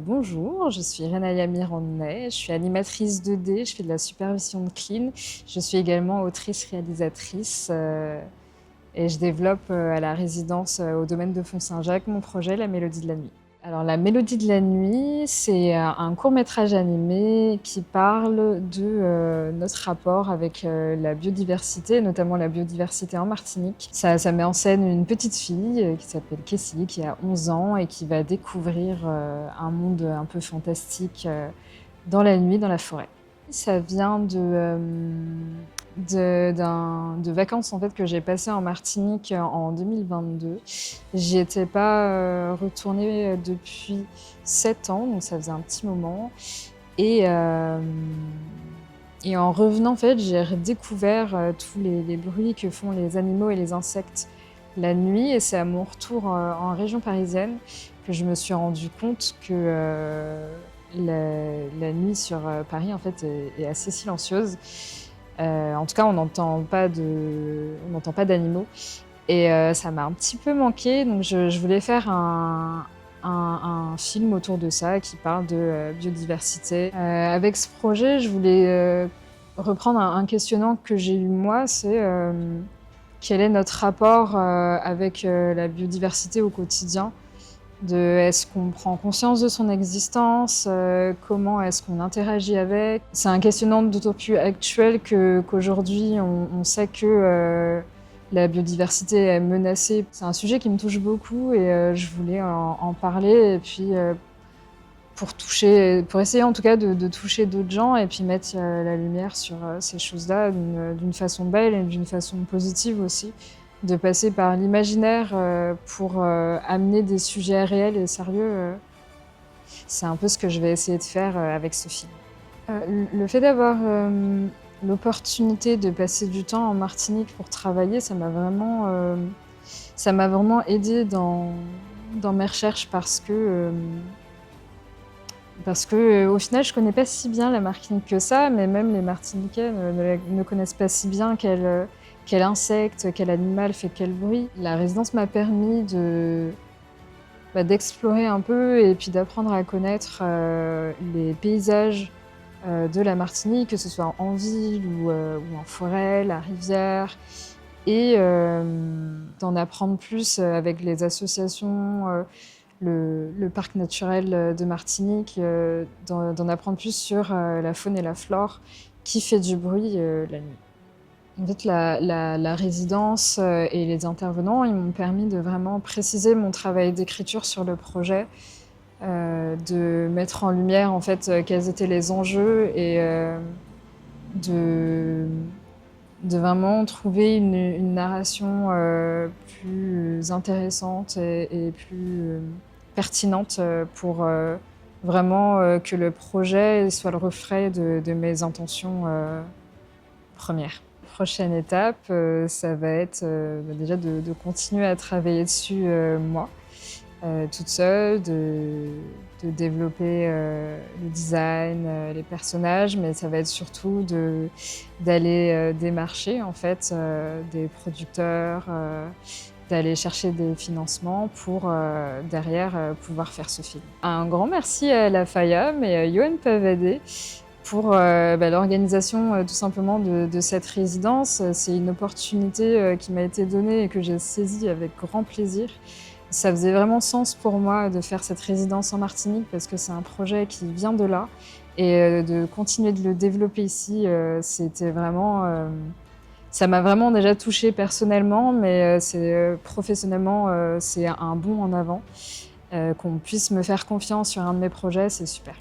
Bonjour, je suis Renaya Mirandet, je suis animatrice 2D, je fais de la supervision de clean. Je suis également autrice-réalisatrice et je développe à la résidence au domaine de Font-Saint-Jacques mon projet La Mélodie de la Nuit. Alors La Mélodie de la Nuit, c'est un court-métrage animé qui parle de notre rapport avec la biodiversité, notamment la biodiversité en Martinique. Ça met en scène une petite fille qui s'appelle Kessie, qui a 11 ans et qui va découvrir un monde un peu fantastique dans la nuit, dans la forêt. Ça vient de vacances en fait, que j'ai passées en Martinique en 2022. J'y étais pas retournée depuis 7 ans, donc ça faisait un petit moment. Et, en revenant, en fait, j'ai redécouvert tous les bruits que font les animaux et les insectes la nuit. Et c'est à mon retour en région parisienne que je me suis rendu compte que la nuit sur Paris en fait, est assez silencieuse. En tout cas, on n'entend pas d'animaux. Et ça m'a un petit peu manqué, donc je voulais faire un film autour de ça qui parle de biodiversité. Avec ce projet, je voulais reprendre un questionnement que j'ai eu moi, c'est quel est notre rapport avec la biodiversité au quotidien? Est-ce qu'on prend conscience de son existence? Comment est-ce qu'on interagit avec? C'est un questionnement d'autant plus actuel qu'aujourd'hui, on sait que la biodiversité est menacée. C'est un sujet qui me touche beaucoup et je voulais en parler et puis pour essayer en tout cas de toucher d'autres gens et puis mettre la lumière sur ces choses-là d'une façon belle et d'une façon positive aussi. De passer par l'imaginaire pour amener des sujets réels et sérieux, c'est un peu ce que je vais essayer de faire avec ce film. Le fait d'avoir l'opportunité de passer du temps en Martinique pour travailler, ça m'a vraiment aidée dans mes recherches parce que au final, je connais pas si bien la Martinique que ça, mais même les Martiniquais ne connaissent pas si bien quel insecte, quel animal fait quel bruit. La résidence m'a permis d'explorer un peu et puis d'apprendre à connaître les paysages de la Martinique, que ce soit en ville ou en forêt, la rivière, et d'en apprendre plus avec les associations, le parc naturel de Martinique, d'en apprendre plus sur la faune et la flore qui fait du bruit la nuit. En fait, la résidence et les intervenants, ils m'ont permis de vraiment préciser mon travail d'écriture sur le projet, de mettre en lumière en fait quels étaient les enjeux et de vraiment trouver une narration plus intéressante et plus pertinente pour vraiment que le projet soit le reflet de mes intentions premières. Prochaine étape, ça va être déjà de continuer à travailler dessus moi, toute seule, de développer le design, les personnages, mais ça va être surtout d'aller démarcher en fait des producteurs, d'aller chercher des financements pour derrière pouvoir faire ce film. Un grand merci à la FAIAM et à Yoann Pavadé pour l'organisation tout simplement de cette résidence. C'est une opportunité qui m'a été donnée et que j'ai saisie avec grand plaisir. Ça faisait vraiment sens pour moi de faire cette résidence en Martinique parce que c'est un projet qui vient de là et de continuer de le développer ici, c'était vraiment ça m'a vraiment déjà touchée personnellement, mais professionnellement, c'est un bond en avant. Qu'on puisse me faire confiance sur un de mes projets, c'est super.